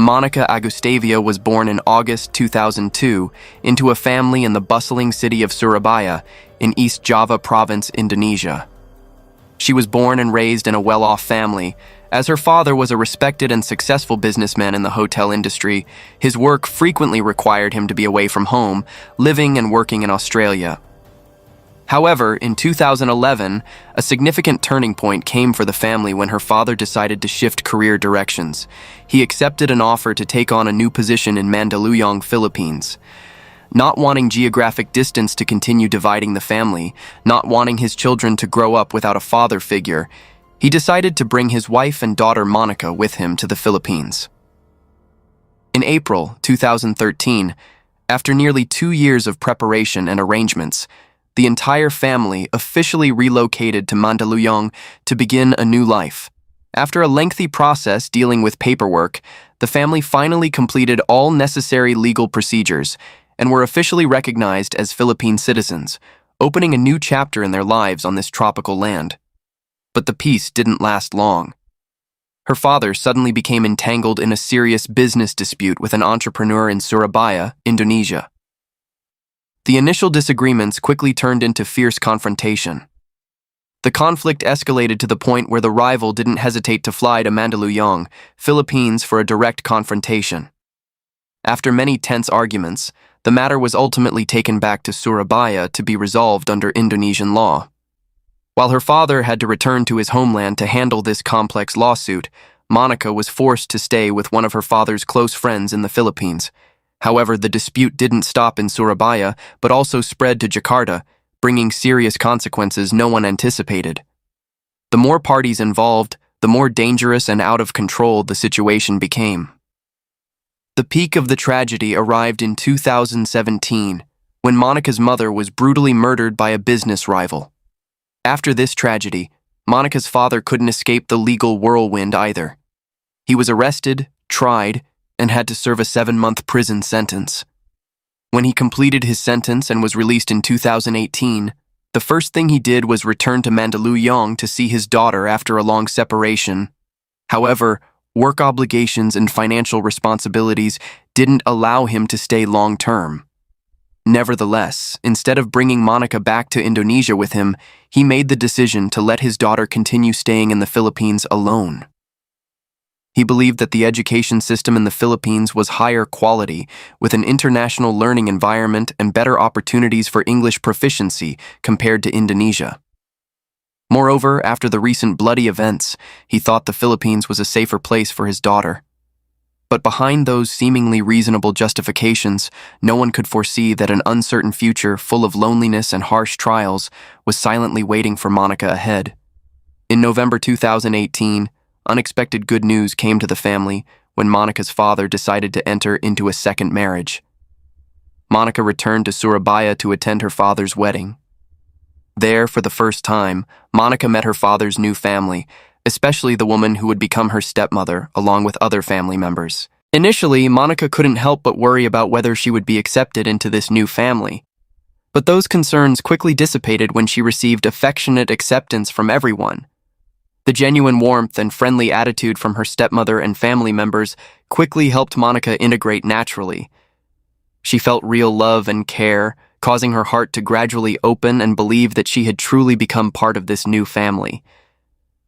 Monica Agustavia was born in August 2002 into a family in the bustling city of Surabaya in East Java province, Indonesia. She was born and raised in a well-off family. As her father was a respected and successful businessman in the hotel industry, his work frequently required him to be away from home, living and working in Australia. However, in 2011, a significant turning point came for the family when her father decided to shift career directions. He accepted an offer to take on a new position in Mandaluyong, Philippines. Not wanting geographic distance to continue dividing the family, not wanting his children to grow up without a father figure, he decided to bring his wife and daughter Monica with him to the Philippines. In April 2013, after nearly 2 years of preparation and arrangements, the entire family officially relocated to Mandaluyong to begin a new life. After a lengthy process dealing with paperwork, the family finally completed all necessary legal procedures and were officially recognized as Philippine citizens, opening a new chapter in their lives on this tropical land. But the peace didn't last long. Her father suddenly became entangled in a serious business dispute with an entrepreneur in Surabaya, Indonesia. The initial disagreements quickly turned into fierce confrontation. The conflict escalated to the point where the rival didn't hesitate to fly to Mandaluyong, Philippines, for a direct confrontation. After many tense arguments, the matter was ultimately taken back to Surabaya to be resolved under Indonesian law. While her father had to return to his homeland to handle this complex lawsuit, Monica was forced to stay with one of her father's close friends in the Philippines. However, the dispute didn't stop in Surabaya, but also spread to Jakarta, bringing serious consequences no one anticipated. The more parties involved, the more dangerous and out of control the situation became. The peak of the tragedy arrived in 2017, when Monica's mother was brutally murdered by a business rival. After this tragedy, Monica's father couldn't escape the legal whirlwind either. He was arrested, tried, and had to serve a 7-month prison sentence. When he completed his sentence and was released in 2018, the first thing he did was return to Mandaluyong to see his daughter after a long separation. However, work obligations and financial responsibilities didn't allow him to stay long-term. Nevertheless, instead of bringing Monica back to Indonesia with him, he made the decision to let his daughter continue staying in the Philippines alone. He believed that the education system in the Philippines was higher quality, with an international learning environment and better opportunities for English proficiency compared to Indonesia. Moreover, after the recent bloody events, he thought the Philippines was a safer place for his daughter. But behind those seemingly reasonable justifications, no one could foresee that an uncertain future full of loneliness and harsh trials was silently waiting for Monica ahead. In November 2018, unexpected good news came to the family when Monica's father decided to enter into a second marriage. Monica returned to Surabaya to attend her father's wedding. There, for the first time, Monica met her father's new family, especially the woman who would become her stepmother, along with other family members. Initially, Monica couldn't help but worry about whether she would be accepted into this new family. But those concerns quickly dissipated when she received affectionate acceptance from everyone. The genuine warmth and friendly attitude from her stepmother and family members quickly helped Monica integrate naturally. She felt real love and care, causing her heart to gradually open and believe that she had truly become part of this new family.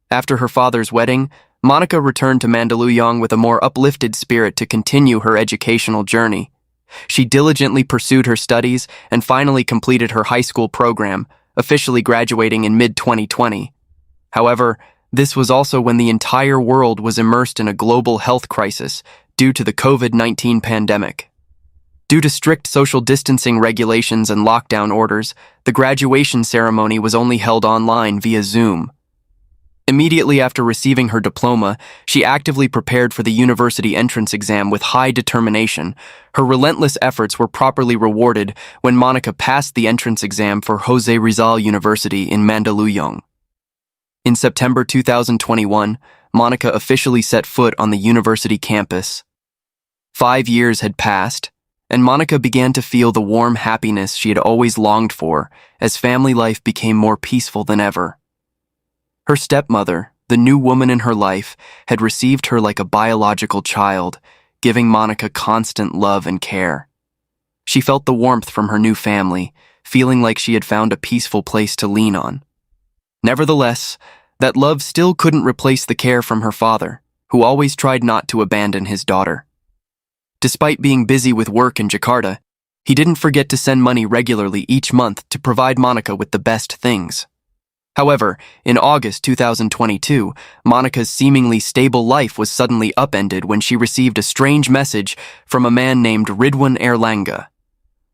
After her father's wedding, Monica returned to Mandaluyong with a more uplifted spirit to continue her educational journey. She diligently pursued her studies and finally completed her high school program, officially graduating in mid-2020. However, this was also when the entire world was immersed in a global health crisis due to the COVID-19 pandemic. Due to strict social distancing regulations and lockdown orders, the graduation ceremony was only held online via Zoom. Immediately after receiving her diploma, she actively prepared for the university entrance exam with high determination. Her relentless efforts were properly rewarded when Monica passed the entrance exam for Jose Rizal University in Mandaluyong. In September 2021, Monica officially set foot on the university campus. 5 years had passed, and Monica began to feel the warm happiness she had always longed for as family life became more peaceful than ever. Her stepmother, the new woman in her life, had received her like a biological child, giving Monica constant love and care. She felt the warmth from her new family, feeling like she had found a peaceful place to lean on. Nevertheless, that love still couldn't replace the care from her father, who always tried not to abandon his daughter. Despite being busy with work in Jakarta, he didn't forget to send money regularly each month to provide Monica with the best things. However, in August 2022, Monica's seemingly stable life was suddenly upended when she received a strange message from a man named Ridwin Erlanga.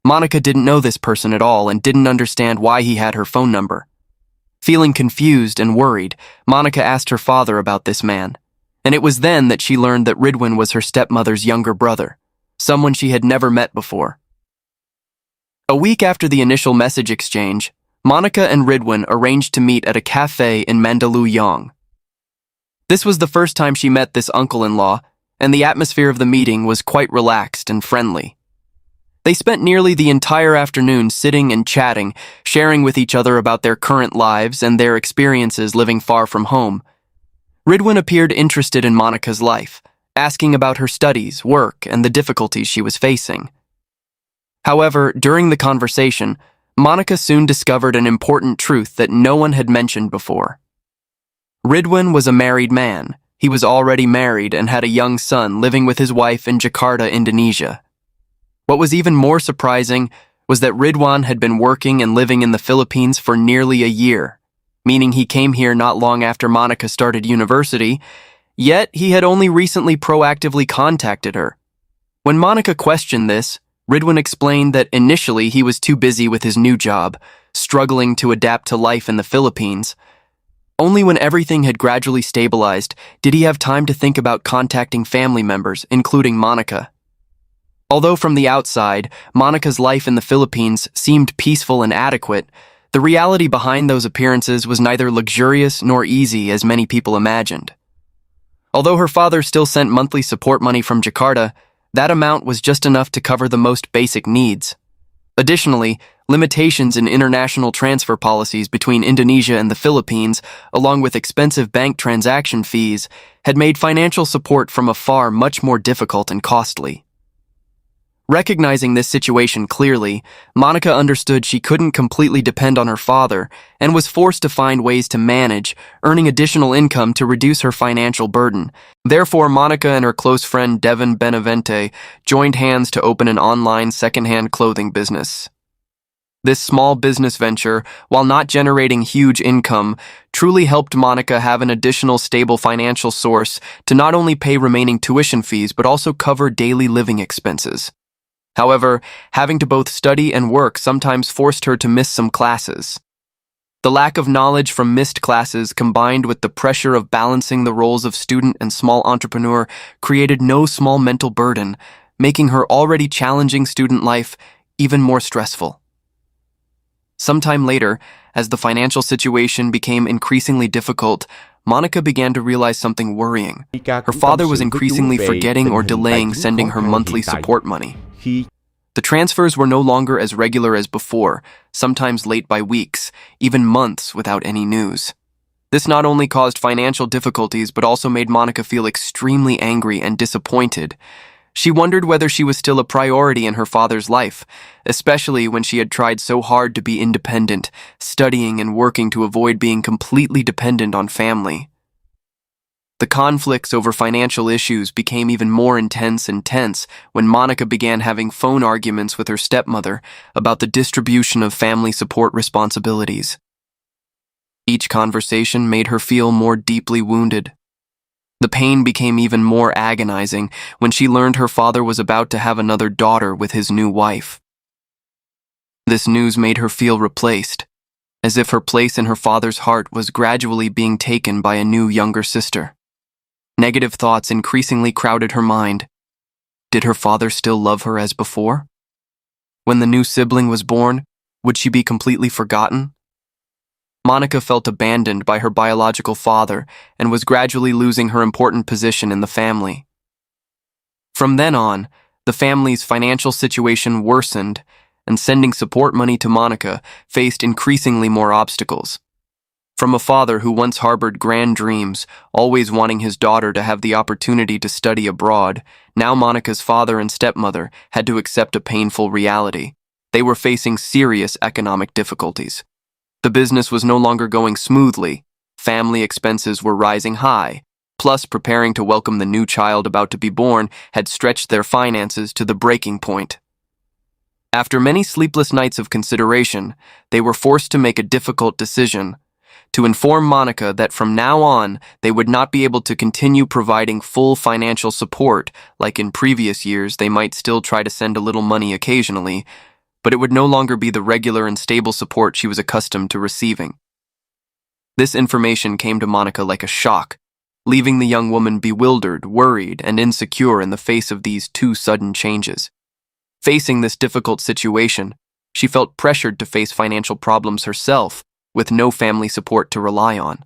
Monica didn't know this person at all and didn't understand why he had her phone number. Feeling confused and worried, Monica asked her father about this man, and it was then that she learned that Ridwin was her stepmother's younger brother, someone she had never met before. A week after the initial message exchange, Monica and Ridwin arranged to meet at a cafe in Mandaluyong. This was the first time she met this uncle-in-law, and the atmosphere of the meeting was quite relaxed and friendly. They spent nearly the entire afternoon sitting and chatting, sharing with each other about their current lives and their experiences living far from home. Ridwin appeared interested in Monica's life, asking about her studies, work, and the difficulties she was facing. However, during the conversation, Monica soon discovered an important truth that no one had mentioned before. Ridwin was a married man. He was already married and had a young son living with his wife in Jakarta, Indonesia. What was even more surprising was that Ridwan had been working and living in the Philippines for nearly a year, meaning he came here not long after Monica started university, yet he had only recently proactively contacted her. When Monica questioned this, Ridwin explained that initially he was too busy with his new job, struggling to adapt to life in the Philippines. Only when everything had gradually stabilized did he have time to think about contacting family members, including Monica. Although from the outside, Monica's life in the Philippines seemed peaceful and adequate, the reality behind those appearances was neither luxurious nor easy as many people imagined. Although her father still sent monthly support money from Jakarta, that amount was just enough to cover the most basic needs. Additionally, limitations in international transfer policies between Indonesia and the Philippines, along with expensive bank transaction fees, had made financial support from afar much more difficult and costly. Recognizing this situation clearly, Monica understood she couldn't completely depend on her father and was forced to find ways to manage, earning additional income to reduce her financial burden. Therefore, Monica and her close friend Devin Benavente joined hands to open an online secondhand clothing business. This small business venture, while not generating huge income, truly helped Monica have an additional stable financial source to not only pay remaining tuition fees but also cover daily living expenses. However, having to both study and work sometimes forced her to miss some classes. The lack of knowledge from missed classes combined with the pressure of balancing the roles of student and small entrepreneur created no small mental burden, making her already challenging student life even more stressful. Sometime later, as the financial situation became increasingly difficult, Monica began to realize something worrying. Her father was increasingly forgetting or delaying sending her monthly support money. The transfers were no longer as regular as before, sometimes late by weeks, even months without any news. This not only caused financial difficulties but also made Monica feel extremely angry and disappointed. She wondered whether she was still a priority in her father's life, especially when she had tried so hard to be independent, studying and working to avoid being completely dependent on family. The conflicts over financial issues became even more intense and tense when Monica began having phone arguments with her stepmother about the distribution of family support responsibilities. Each conversation made her feel more deeply wounded. The pain became even more agonizing when she learned her father was about to have another daughter with his new wife. This news made her feel replaced, as if her place in her father's heart was gradually being taken by a new younger sister. Negative thoughts increasingly crowded her mind. Did her father still love her as before? When the new sibling was born, would she be completely forgotten? Monica felt abandoned by her biological father and was gradually losing her important position in the family. From then on, the family's financial situation worsened, and sending support money to Monica faced increasingly more obstacles. From a father who once harbored grand dreams, always wanting his daughter to have the opportunity to study abroad, now Monica's father and stepmother had to accept a painful reality. They were facing serious economic difficulties. The business was no longer going smoothly. Family expenses were rising high. Plus, preparing to welcome the new child about to be born had stretched their finances to the breaking point. After many sleepless nights of consideration, they were forced to make a difficult decision: to inform Monica that from now on they would not be able to continue providing full financial support like in previous years. They might still try to send a little money occasionally, but it would no longer be the regular and stable support she was accustomed to receiving. This information came to Monica like a shock, leaving the young woman bewildered, worried, and insecure in the face of these two sudden changes. Facing this difficult situation, she felt pressured to face financial problems herself, with no family support to rely on.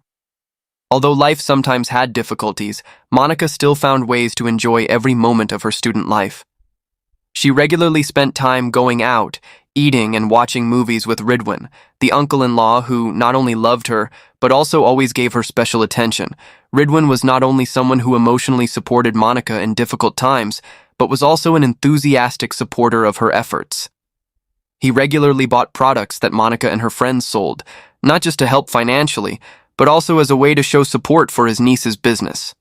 Although life sometimes had difficulties, Monica still found ways to enjoy every moment of her student life. She regularly spent time going out, eating and watching movies with Ridwin, the uncle-in-law who not only loved her, but also always gave her special attention. Ridwin was not only someone who emotionally supported Monica in difficult times, but was also an enthusiastic supporter of her efforts. He regularly bought products that Monica and her friends sold, not just to help financially, but also as a way to show support for his niece's business.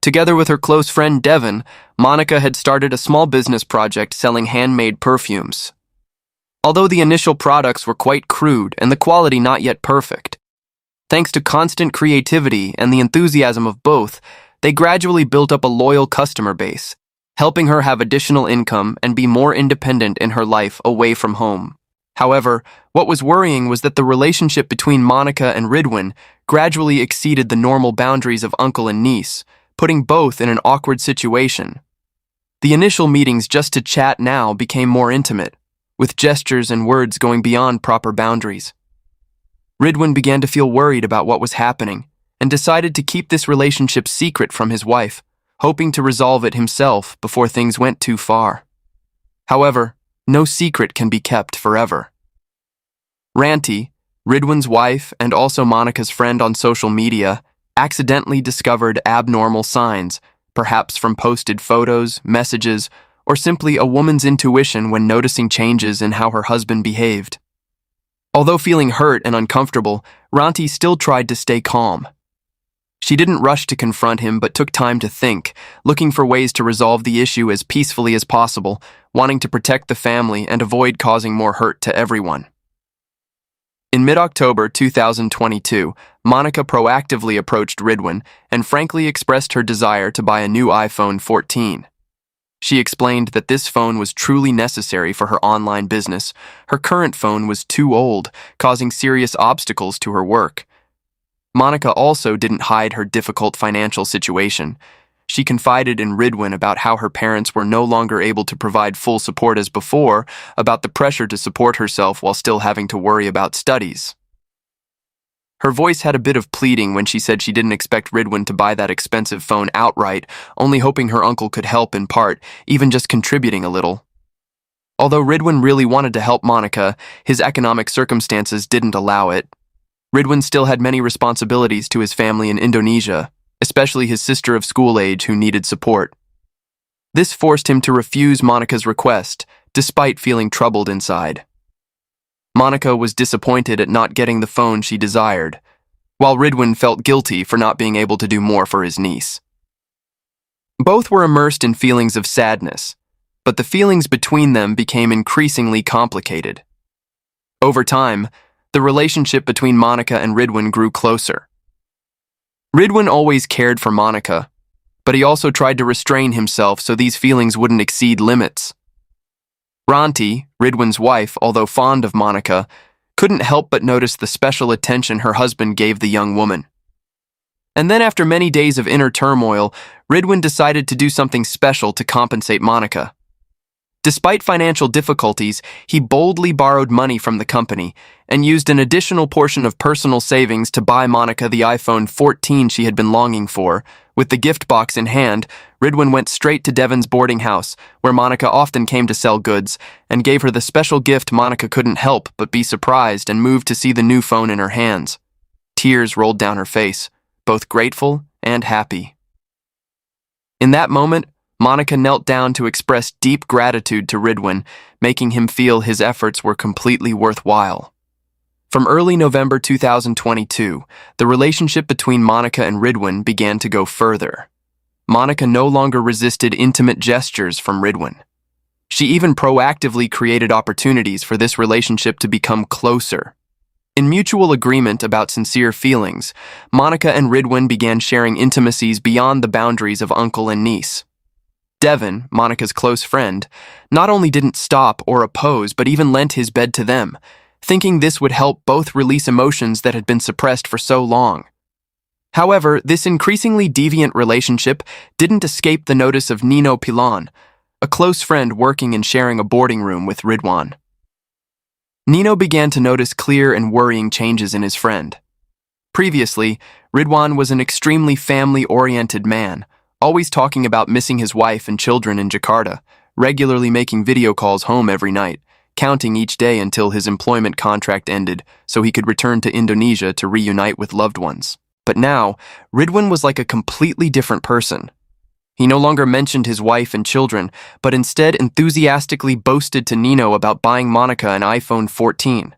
Together with her close friend Devin, Monica had started a small business project selling handmade perfumes. Although the initial products were quite crude and the quality not yet perfect, thanks to constant creativity and the enthusiasm of both, they gradually built up a loyal customer base, helping her have additional income and be more independent in her life away from home. However, what was worrying was that the relationship between Monica and Ridwin gradually exceeded the normal boundaries of uncle and niece, putting both in an awkward situation. The initial meetings just to chat now became more intimate, with gestures and words going beyond proper boundaries. Ridwin began to feel worried about what was happening and decided to keep this relationship secret from his wife, hoping to resolve it himself before things went too far. However, no secret can be kept forever. Ranti, Ridwin's wife and also Monica's friend on social media, accidentally discovered abnormal signs, perhaps from posted photos, messages, or simply a woman's intuition when noticing changes in how her husband behaved. Although feeling hurt and uncomfortable, Ranti still tried to stay calm. She didn't rush to confront him but took time to think, looking for ways to resolve the issue as peacefully as possible, wanting to protect the family and avoid causing more hurt to everyone. In mid-October 2022, Monica proactively approached Ridwin and frankly expressed her desire to buy a new iPhone 14. She explained that this phone was truly necessary for her online business. Her current phone was too old, causing serious obstacles to her work. Monica also didn't hide her difficult financial situation. She confided in Ridwin about how her parents were no longer able to provide full support as before, about the pressure to support herself while still having to worry about studies. Her voice had a bit of pleading when she said she didn't expect Ridwin to buy that expensive phone outright, only hoping her uncle could help in part, even just contributing a little. Although Ridwin really wanted to help Monica, his economic circumstances didn't allow it. Ridwin still had many responsibilities to his family in Indonesia, especially his sister of school age who needed support. This forced him to refuse Monica's request, despite feeling troubled inside. Monica was disappointed at not getting the phone she desired, while Ridwin felt guilty for not being able to do more for his niece. Both were immersed in feelings of sadness, but the feelings between them became increasingly complicated. Over time, the relationship between Monica and Ridwin grew closer. Ridwin always cared for Monica, but he also tried to restrain himself so these feelings wouldn't exceed limits. Ranti, Ridwin's wife, although fond of Monica, couldn't help but notice the special attention her husband gave the young woman. And then after many days of inner turmoil, Ridwin decided to do something special to compensate Monica. Despite financial difficulties, he boldly borrowed money from the company and used an additional portion of personal savings to buy Monica the iPhone 14 she had been longing for. With the gift box in hand, Ridwin went straight to Devin's boarding house, where Monica often came to sell goods, and gave her the special gift Monica couldn't help but be surprised and moved to see the new phone in her hands. tears rolled down her face, both grateful and happy. In that moment, Monica knelt down to express deep gratitude to Ridwin, making him feel his efforts were completely worthwhile. From early November 2022, the relationship between Monica and Ridwin began to go further. Monica no longer resisted intimate gestures from Ridwin. She even proactively created opportunities for this relationship to become closer. In mutual agreement about sincere feelings, Monica and Ridwin began sharing intimacies beyond the boundaries of uncle and niece. Devin, Monica's close friend, not only didn't stop or oppose but even lent his bed to them, thinking this would help both release emotions that had been suppressed for so long. However, this increasingly deviant relationship didn't escape the notice of Nino Pilon, a close friend working and sharing a boarding room with Ridwan. Nino began to notice clear and worrying changes in his friend. Previously, Ridwan was an extremely family-oriented man, always talking about missing his wife and children in Jakarta, regularly making video calls home every night, counting each day until his employment contract ended so he could return to Indonesia to reunite with loved ones. But now, Ridwin was like a completely different person. He no longer mentioned his wife and children, but instead enthusiastically boasted to Nino about buying Monica an iPhone 14.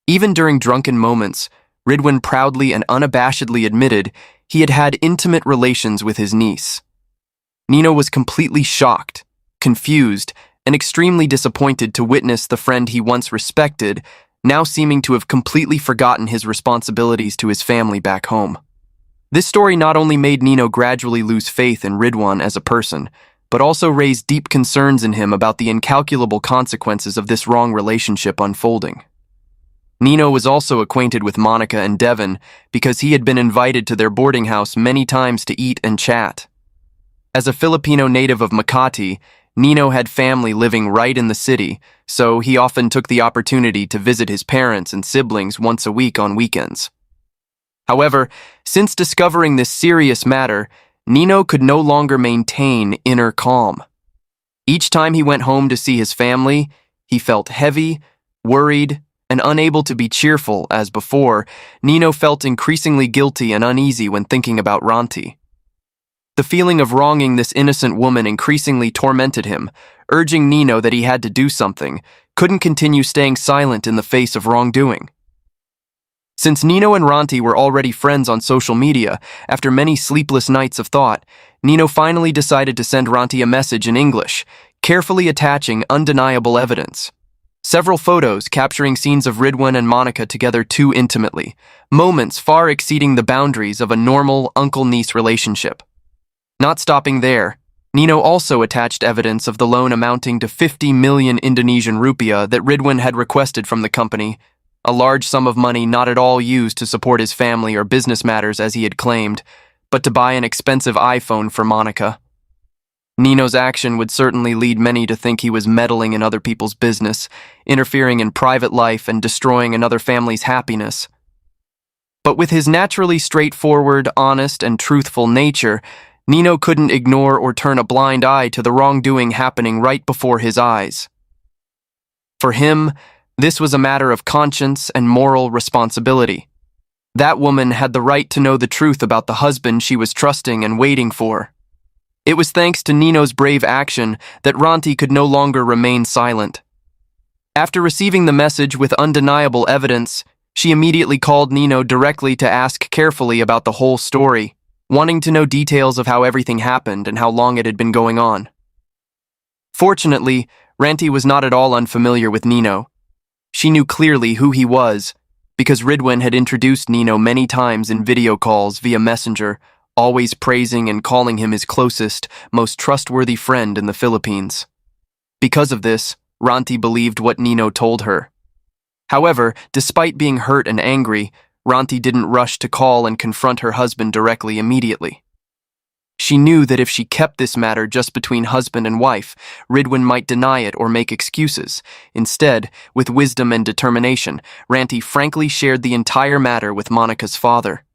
Even during drunken moments, Ridwin proudly and unabashedly admitted he had had intimate relations with his niece. Nino was completely shocked, confused, and extremely disappointed to witness the friend he once respected now seeming to have completely forgotten his responsibilities to his family back home. This story not only made Nino gradually lose faith in Ridwan as a person, but also raised deep concerns in him about the incalculable consequences of this wrong relationship unfolding. Nino was also acquainted with Monica and Devin because he had been invited to their boarding house many times to eat and chat. As a Filipino native of Makati, Nino had family living right in the city, so he often took the opportunity to visit his parents and siblings once a week on weekends. However, since discovering this serious matter, Nino could no longer maintain inner calm. Each time he went home to see his family, he felt heavy, worried, and unable to be cheerful as before. Nino felt increasingly guilty and uneasy when thinking about Ranti. The feeling of wronging this innocent woman increasingly tormented him, urging Nino that he had to do something, couldn't continue staying silent in the face of wrongdoing. Since Nino and Ranti were already friends on social media, after many sleepless nights of thought, Nino finally decided to send Ranti a message in English, carefully attaching undeniable evidence. Several photos capturing scenes of Ridwin and Monica together too intimately, moments far exceeding the boundaries of a normal uncle-niece relationship. Not stopping there, Nino also attached evidence of the loan amounting to 50 million Indonesian rupiah that Ridwin had requested from the company, a large sum of money not at all used to support his family or business matters as he had claimed, but to buy an expensive iPhone for Monica. Nino's action would certainly lead many to think he was meddling in other people's business, interfering in private life and destroying another family's happiness. But with his naturally straightforward, honest, and truthful nature, Nino couldn't ignore or turn a blind eye to the wrongdoing happening right before his eyes. For him, this was a matter of conscience and moral responsibility. That woman had the right to know the truth about the husband she was trusting and waiting for. It was thanks to Nino's brave action that Ranti could no longer remain silent. After receiving the message with undeniable evidence, she immediately called Nino directly to ask carefully about the whole story, wanting to know details of how everything happened and how long it had been going on. Fortunately, Ranti was not at all unfamiliar with Nino. She knew clearly who he was, because Ridwin had introduced Nino many times in video calls via Messenger, always praising and calling him his closest, most trustworthy friend in the Philippines. Because of this, Ranti believed what Nino told her. However, despite being hurt and angry, Ranti didn't rush to call and confront her husband directly immediately. She knew that if she kept this matter just between husband and wife, Ridwin might deny it or make excuses. Instead, with wisdom and determination, Ranti frankly shared the entire matter with Monica's father.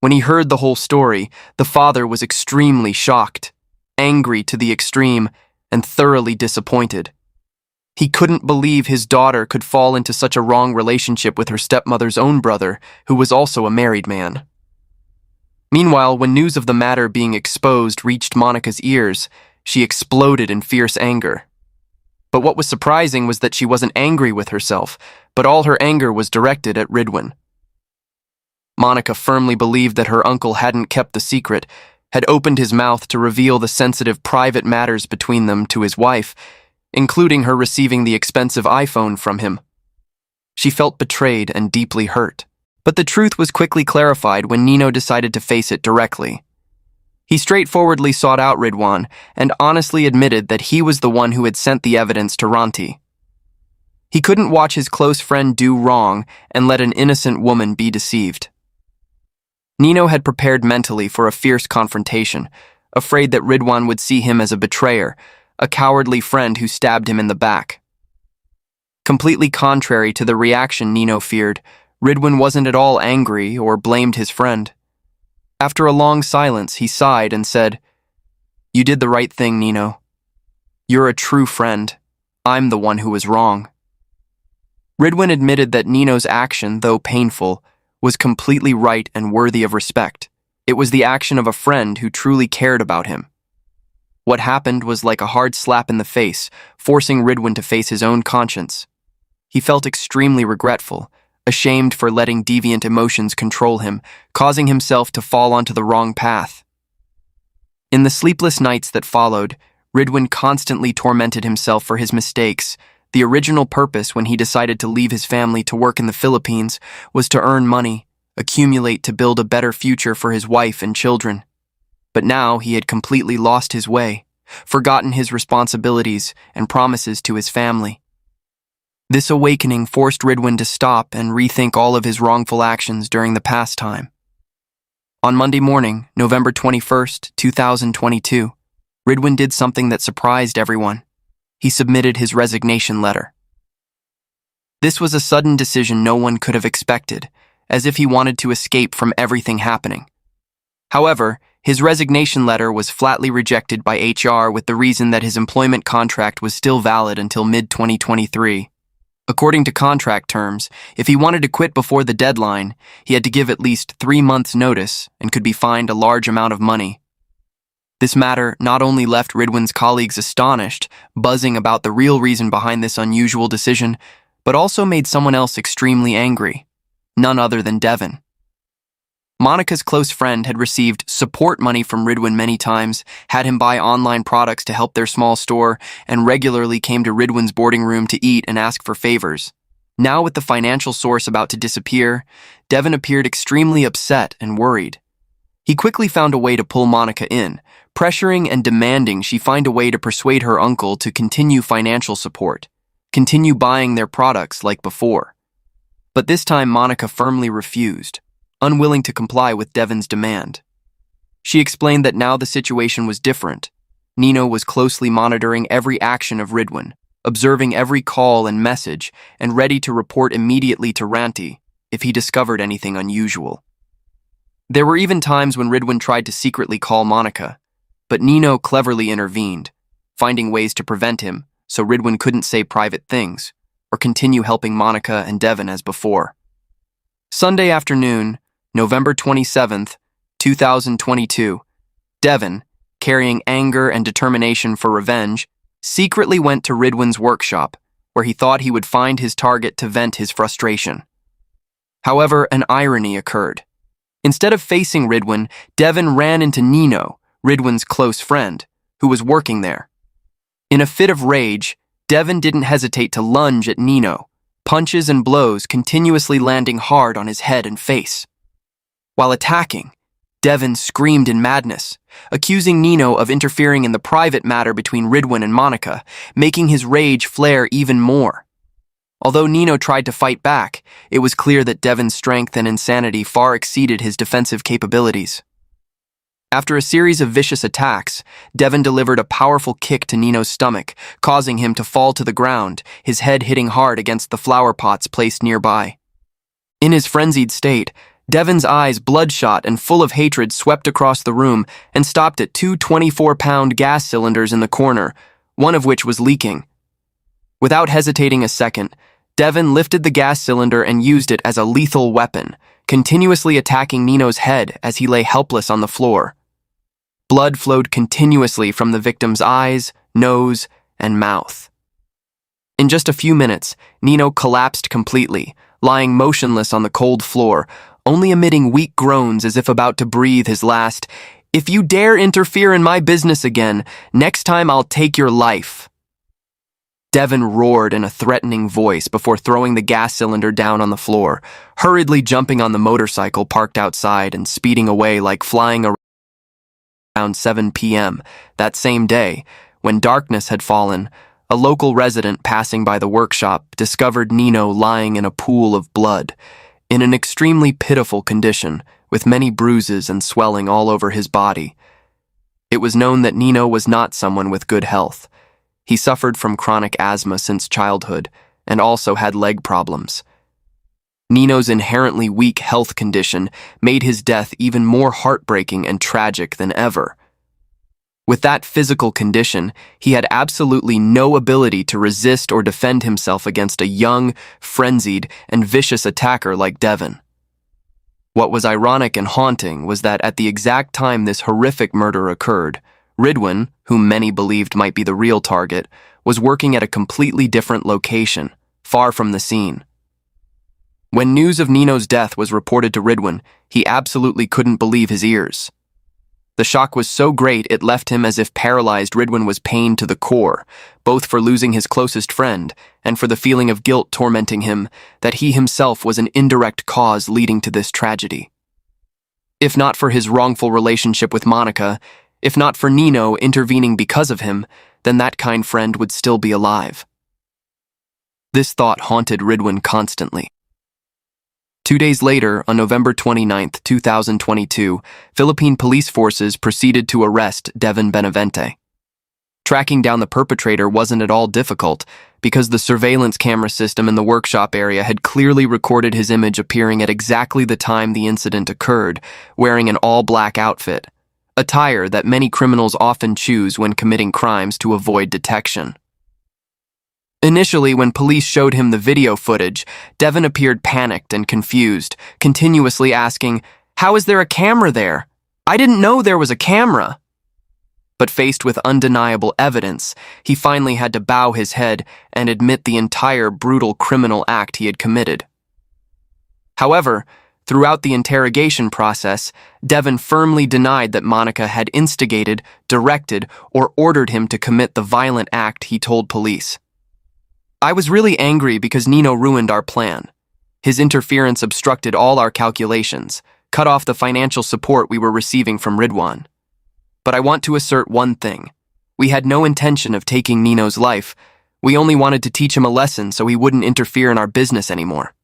When he heard the whole story, the father was extremely shocked, angry to the extreme, and thoroughly disappointed. He couldn't believe his daughter could fall into such a wrong relationship with her stepmother's own brother, who was also a married man. Meanwhile, when news of the matter being exposed reached Monica's ears, she exploded in fierce anger. But what was surprising was that she wasn't angry with herself, but all her anger was directed at Ridwin. Monica firmly believed that her uncle hadn't kept the secret, had opened his mouth to reveal the sensitive private matters between them to his wife, including her receiving the expensive iPhone from him. She felt betrayed and deeply hurt. But the truth was quickly clarified when Nino decided to face it directly. He straightforwardly sought out Ridwan and honestly admitted that he was the one who had sent the evidence to Ranti. He couldn't watch his close friend do wrong and let an innocent woman be deceived. Nino had prepared mentally for a fierce confrontation, afraid that Ridwan would see him as a betrayer, a cowardly friend who stabbed him in the back. Completely contrary to the reaction Nino feared, Ridwin wasn't at all angry or blamed his friend. After a long silence, he sighed and said, "You did the right thing, Nino. You're a true friend. I'm the one who was wrong." Ridwin admitted that Nino's action, though painful, was completely right and worthy of respect. It was the action of a friend who truly cared about him. What happened was like a hard slap in the face, forcing Ridwin to face his own conscience. He felt extremely regretful, ashamed for letting deviant emotions control him, causing himself to fall onto the wrong path. In the sleepless nights that followed, Ridwin constantly tormented himself for his mistakes. The original purpose when he decided to leave his family to work in the Philippines was to earn money, accumulate to build a better future for his wife and children. But now he had completely lost his way, forgotten his responsibilities and promises to his family. This awakening forced Ridwin to stop and rethink all of his wrongful actions during the past time. On Monday morning, November 21st, 2022, Ridwin did something that surprised everyone. He submitted his resignation letter. This was a sudden decision no one could have expected, as if he wanted to escape from everything happening. However, his resignation letter was flatly rejected by HR with the reason that his employment contract was still valid until mid-2023. According to contract terms, if he wanted to quit before the deadline, he had to give at least 3 months' notice and could be fined a large amount of money. This matter not only left Ridwin's colleagues astonished, buzzing about the real reason behind this unusual decision, but also made someone else extremely angry, none other than Devin. Monica's close friend had received support money from Ridwin many times, had him buy online products to help their small store, and regularly came to Ridwin's boarding room to eat and ask for favors. Now, with the financial source about to disappear, Devin appeared extremely upset and worried. He quickly found a way to pull Monica in, pressuring and demanding she find a way to persuade her uncle to continue financial support, continue buying their products like before. But this time Monica firmly refused, unwilling to comply with Devin's demand. She explained that now the situation was different. Nino was closely monitoring every action of Ridwin, observing every call and message, and ready to report immediately to Ranti if he discovered anything unusual. There were even times when Ridwin tried to secretly call Monica, but Nino cleverly intervened, finding ways to prevent him so Ridwin couldn't say private things or continue helping Monica and Devin as before. Sunday afternoon, November 27th, 2022, Devin, carrying anger and determination for revenge, secretly went to Ridwin's workshop, where he thought he would find his target to vent his frustration. However, an irony occurred. Instead of facing Ridwin, Devin ran into Nino, Ridwin's close friend, who was working there. In a fit of rage, Devin didn't hesitate to lunge at Nino, punches and blows continuously landing hard on his head and face. While attacking, Devin screamed in madness, accusing Nino of interfering in the private matter between Ridwin and Monica, making his rage flare even more. Although Nino tried to fight back, it was clear that Devin's strength and insanity far exceeded his defensive capabilities. After a series of vicious attacks, Devin delivered a powerful kick to Nino's stomach, causing him to fall to the ground, his head hitting hard against the flower pots placed nearby. In his frenzied state, Devin's eyes, bloodshot and full of hatred, swept across the room and stopped at 2 24-pound gas cylinders in the corner, one of which was leaking. Without hesitating a second, Devin lifted the gas cylinder and used it as a lethal weapon, continuously attacking Nino's head as he lay helpless on the floor. Blood flowed continuously from the victim's eyes, nose, and mouth. In just a few minutes, Nino collapsed completely, lying motionless on the cold floor, only emitting weak groans as if about to breathe his last, "If you dare interfere in my business again, next time I'll take your life." Devin roared in a threatening voice before throwing the gas cylinder down on the floor, hurriedly jumping on the motorcycle parked outside and speeding away like flying around 7 p.m. that same day. When darkness had fallen, a local resident passing by the workshop discovered Nino lying in a pool of blood, in an extremely pitiful condition, with many bruises and swelling all over his body. It was known that Nino was not someone with good health. He suffered from chronic asthma since childhood, and also had leg problems. Nino's inherently weak health condition made his death even more heartbreaking and tragic than ever. With that physical condition, he had absolutely no ability to resist or defend himself against a young, frenzied, and vicious attacker like Devin. What was ironic and haunting was that at the exact time this horrific murder occurred, Ridwin, whom many believed might be the real target, was working at a completely different location, far from the scene. When news of Nino's death was reported to Ridwin, he absolutely couldn't believe his ears. The shock was so great it left him as if paralyzed. Ridwin was pained to the core, both for losing his closest friend and for the feeling of guilt tormenting him that he himself was an indirect cause leading to this tragedy. If not for his wrongful relationship with Monica, if not for Nino intervening because of him, then that kind friend would still be alive. This thought haunted Ridwin constantly. 2 days later, on November 29, 2022, Philippine police forces proceeded to arrest Devin Benavente. Tracking down the perpetrator wasn't at all difficult because the surveillance camera system in the workshop area had clearly recorded his image appearing at exactly the time the incident occurred, wearing an all-black outfit, attire that many criminals often choose when committing crimes to avoid detection. Initially, when police showed him the video footage, Devin appeared panicked and confused, continuously asking, "How is there a camera there? I didn't know there was a camera." But faced with undeniable evidence, he finally had to bow his head and admit the entire brutal criminal act he had committed. However, throughout the interrogation process, Devin firmly denied that Monica had instigated, directed, or ordered him to commit the violent act. He told police, "I was really angry because Nino ruined our plan. His interference obstructed all our calculations, cut off the financial support we were receiving from Ridwan. But I want to assert one thing. We had no intention of taking Nino's life. We only wanted to teach him a lesson so he wouldn't interfere in our business anymore."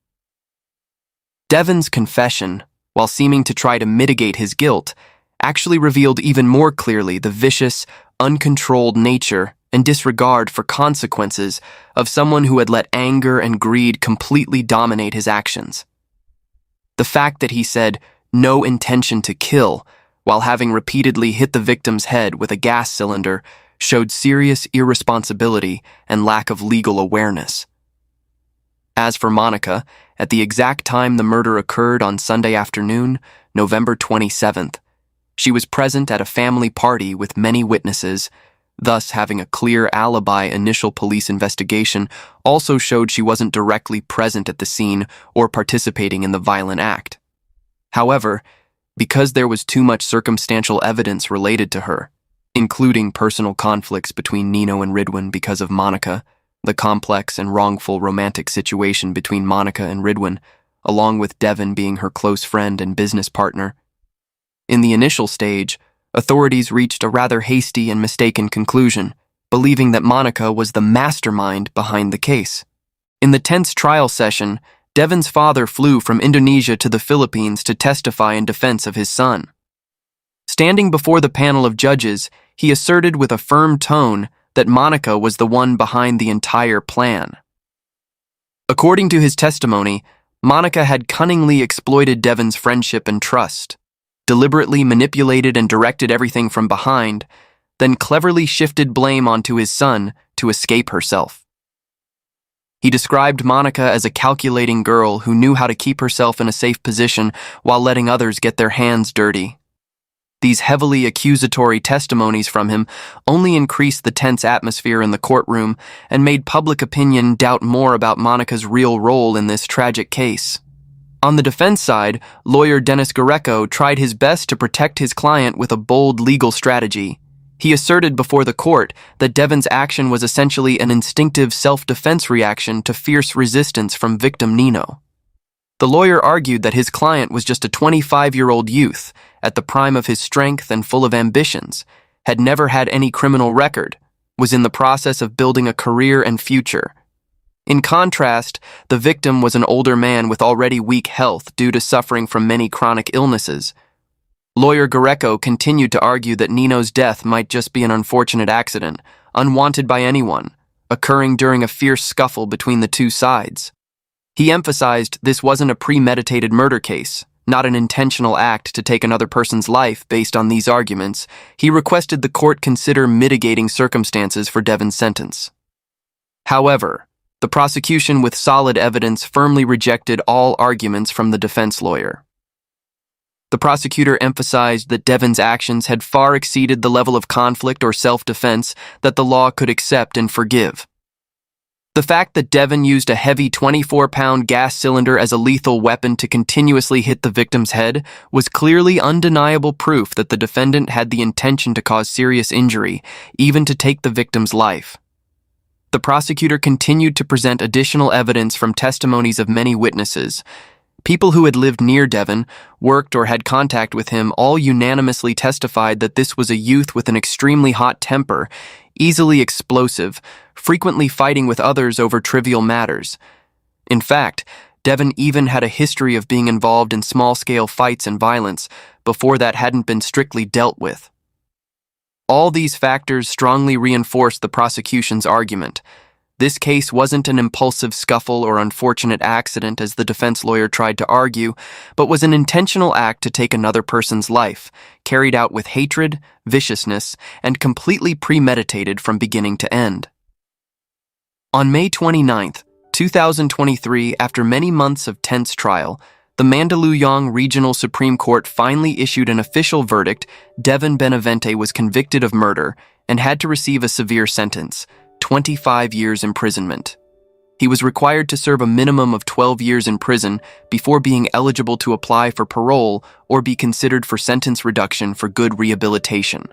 Devin's confession, while seeming to try to mitigate his guilt, actually revealed even more clearly the vicious, uncontrolled nature and disregard for consequences of someone who had let anger and greed completely dominate his actions. The fact that he said no intention to kill while having repeatedly hit the victim's head with a gas cylinder showed serious irresponsibility and lack of legal awareness. As for Monica, at the exact time the murder occurred on Sunday afternoon, November 27th, she was present at a family party with many witnesses. Thus, having a clear alibi. Initial police investigation also showed she wasn't directly present at the scene or participating in the violent act. However, because there was too much circumstantial evidence related to her, including personal conflicts between Nino and Ridwin because of Monica, the complex and wrongful romantic situation between Monica and Ridwin, along with Devin being her close friend and business partner. In the initial stage, authorities reached a rather hasty and mistaken conclusion, believing that Monica was the mastermind behind the case. In the tense trial session, Devin's father flew from Indonesia to the Philippines to testify in defense of his son. Standing before the panel of judges, he asserted with a firm tone that Monica was the one behind the entire plan. According to his testimony, Monica had cunningly exploited Devin's friendship and trust, deliberately manipulated and directed everything from behind, then cleverly shifted blame onto his son to escape herself. He described Monica as a calculating girl who knew how to keep herself in a safe position while letting others get their hands dirty. These heavily accusatory testimonies from him only increased the tense atmosphere in the courtroom and made public opinion doubt more about Monica's real role in this tragic case. On the defense side, lawyer Dennis Greco tried his best to protect his client with a bold legal strategy. He asserted before the court that Devon's action was essentially an instinctive self-defense reaction to fierce resistance from victim Nino. The lawyer argued that his client was just a 25-year-old youth, at the prime of his strength and full of ambitions, had never had any criminal record, was in the process of building a career and future. In contrast, the victim was an older man with already weak health due to suffering from many chronic illnesses. Lawyer Greco continued to argue that Nino's death might just be an unfortunate accident, unwanted by anyone, occurring during a fierce scuffle between the two sides. He emphasized this wasn't a premeditated murder case, not an intentional act to take another person's life based on these arguments. He requested the court consider mitigating circumstances for Devon's sentence. However, the prosecution with solid evidence firmly rejected all arguments from the defense lawyer. The prosecutor emphasized that Devon's actions had far exceeded the level of conflict or self-defense that the law could accept and forgive. The fact that Devon used a heavy 24-pound gas cylinder as a lethal weapon to continuously hit the victim's head was clearly undeniable proof that the defendant had the intention to cause serious injury, even to take the victim's life. The prosecutor continued to present additional evidence from testimonies of many witnesses. People who had lived near Devon, worked or had contact with him all unanimously testified that this was a youth with an extremely hot temper, easily explosive, frequently fighting with others over trivial matters. In fact, Devon even had a history of being involved in small-scale fights and violence before that hadn't been strictly dealt with. All these factors strongly reinforced the prosecution's argument. This case wasn't an impulsive scuffle or unfortunate accident as the defense lawyer tried to argue, but was an intentional act to take another person's life, carried out with hatred, viciousness, and completely premeditated from beginning to end. On May 29, 2023, after many months of tense trial, the Mandaluyong Regional Supreme Court finally issued an official verdict. Devon Benavente was convicted of murder and had to receive a severe sentence, 25 years imprisonment. He was required to serve a minimum of 12 years in prison before being eligible to apply for parole or be considered for sentence reduction for good rehabilitation.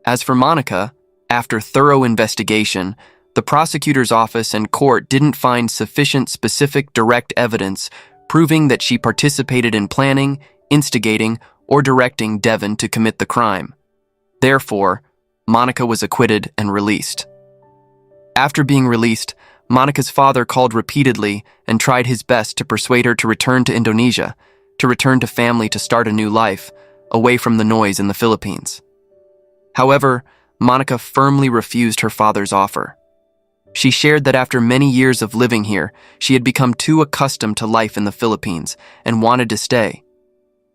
As for Monica, after thorough investigation, the prosecutor's office and court didn't find sufficient specific direct evidence proving that she participated in planning, instigating, or directing Devon to commit the crime. Therefore, Monica was acquitted and released. After being released, Monica's father called repeatedly and tried his best to persuade her to return to Indonesia, to return to family to start a new life, away from the noise in the Philippines. However, Monica firmly refused her father's offer. She shared that after many years of living here, she had become too accustomed to life in the Philippines and wanted to stay.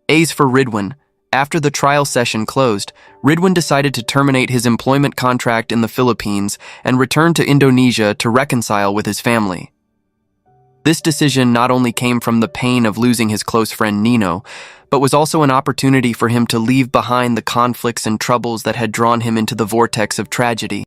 As for Ridwin, after the trial session closed, Ridwin decided to terminate his employment contract in the Philippines and return to Indonesia to reconcile with his family. This decision not only came from the pain of losing his close friend Nino, but was also an opportunity for him to leave behind the conflicts and troubles that had drawn him into the vortex of tragedy.